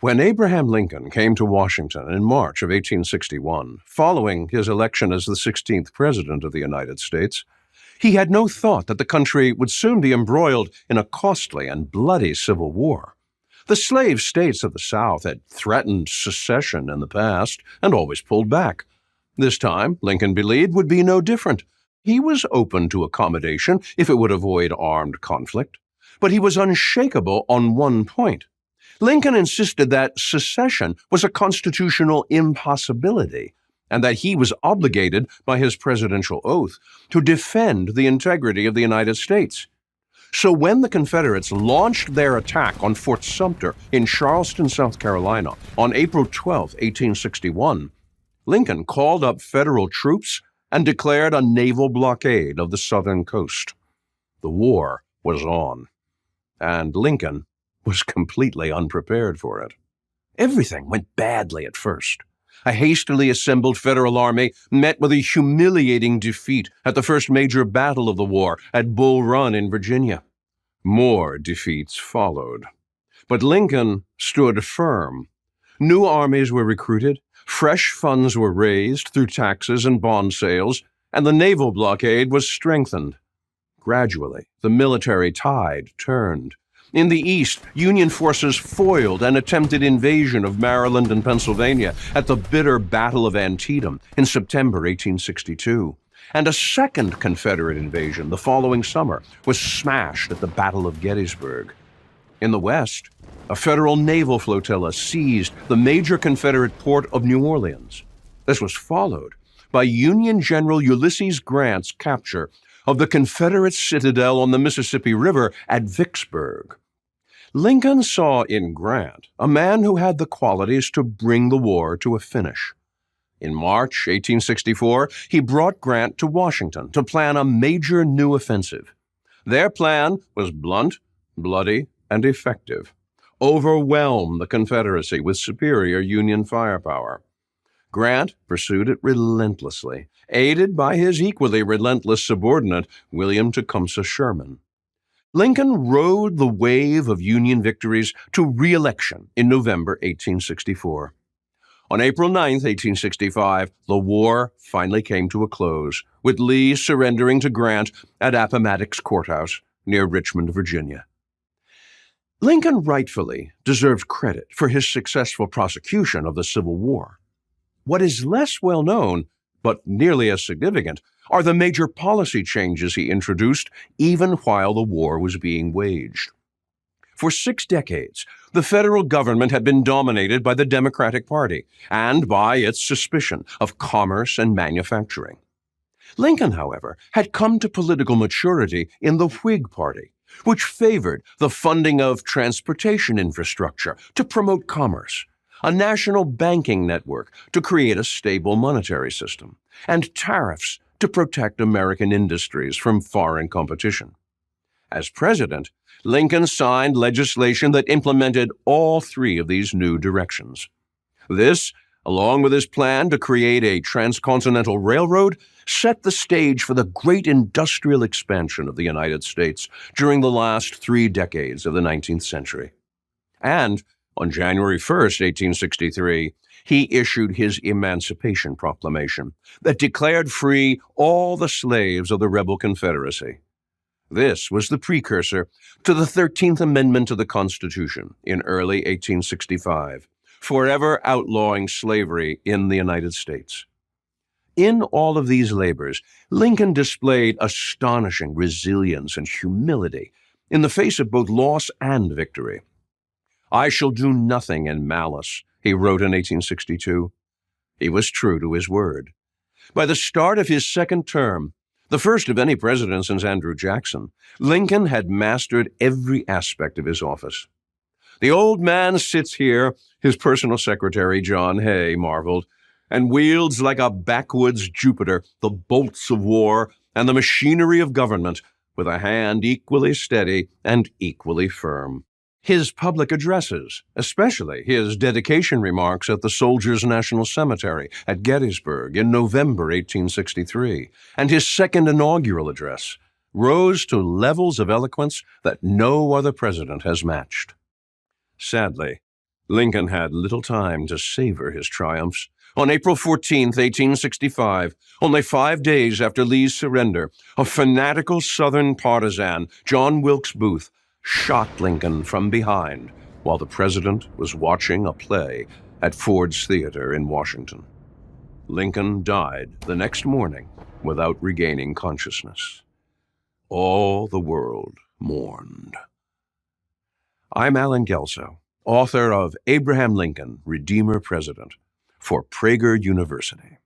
When Abraham Lincoln came to Washington in March of 1861, following his election as the 16th President of the United States, he had no thought that the country would soon be embroiled in a costly and bloody civil war. The slave states of the South had threatened secession in the past and always pulled back. This time, Lincoln believed, would be no different. He was open to accommodation if it would avoid armed conflict, but he was unshakable on one point. Lincoln insisted that secession was a constitutional impossibility and that he was obligated by his presidential oath to defend the integrity of the United States. So when the Confederates launched their attack on Fort Sumter in Charleston, South Carolina, on April 12, 1861, Lincoln called up federal troops and declared a naval blockade of the southern coast. The war was on, and Lincoln was completely unprepared for it. Everything went badly at first. A hastily assembled federal army met with a humiliating defeat at the first major battle of the war at Bull Run in Virginia. More defeats followed. But Lincoln stood firm. New armies were recruited, fresh funds were raised through taxes and bond sales, and the naval blockade was strengthened. Gradually, the military tide turned. In the East, Union forces foiled an attempted invasion of Maryland and Pennsylvania at the bitter Battle of Antietam in September 1862, and a second Confederate invasion the following summer was smashed at the Battle of Gettysburg. In the West, a Federal naval flotilla seized the major Confederate port of New Orleans. This was followed by Union General Ulysses Grant's capture of the Confederate citadel on the Mississippi River at Vicksburg. Lincoln saw in Grant a man who had the qualities to bring the war to a finish. In March 1864, he brought Grant to Washington to plan a major new offensive. Their plan was blunt, bloody, and effective. Overwhelm the Confederacy with superior Union firepower. Grant pursued it relentlessly, aided by his equally relentless subordinate, William Tecumseh Sherman. Lincoln rode the wave of Union victories to re-election in November 1864. On April 9, 1865, the war finally came to a close, with Lee surrendering to Grant at Appomattox Courthouse near Richmond, Virginia. Lincoln rightfully deserved credit for his successful prosecution of the Civil War. What is less well known, but nearly as significant, are the major policy changes he introduced even while the war was being waged. For 6 decades, the federal government had been dominated by the Democratic Party and by its suspicion of commerce and manufacturing. Lincoln, however, had come to political maturity in the Whig Party, which favored the funding of transportation infrastructure to promote commerce, a national banking network to create a stable monetary system, and tariffs to protect American industries from foreign competition. As president, Lincoln signed legislation that implemented all 3 of these new directions. This, along with his plan to create a transcontinental railroad, set the stage for the great industrial expansion of the United States during the last 3 decades of the 19th century. And on January 1, 1863, he issued his Emancipation Proclamation that declared free all the slaves of the rebel Confederacy. This was the precursor to the 13th Amendment to the Constitution in early 1865, forever outlawing slavery in the United States. In all of these labors, Lincoln displayed astonishing resilience and humility in the face of both loss and victory. "I shall do nothing in malice," he wrote in 1862. He was true to his word. By the start of his second term, the first of any president since Andrew Jackson, Lincoln had mastered every aspect of his office. "The old man sits here," his personal secretary, John Hay, marveled, "and wields like a backwoods Jupiter the bolts of war and the machinery of government with a hand equally steady and equally firm." His public addresses, especially his dedication remarks at the Soldiers' National Cemetery at Gettysburg in November 1863, and his second inaugural address, rose to levels of eloquence that no other president has matched. Sadly, Lincoln had little time to savor his triumphs. On April 14th, 1865, only 5 days after Lee's surrender, a fanatical Southern partisan, John Wilkes Booth, shot Lincoln from behind while the president was watching a play at Ford's Theater in Washington. Lincoln died the next morning without regaining consciousness. All the world mourned. I'm Alan Gelso, author of Abraham Lincoln, Redeemer President, for Prager University.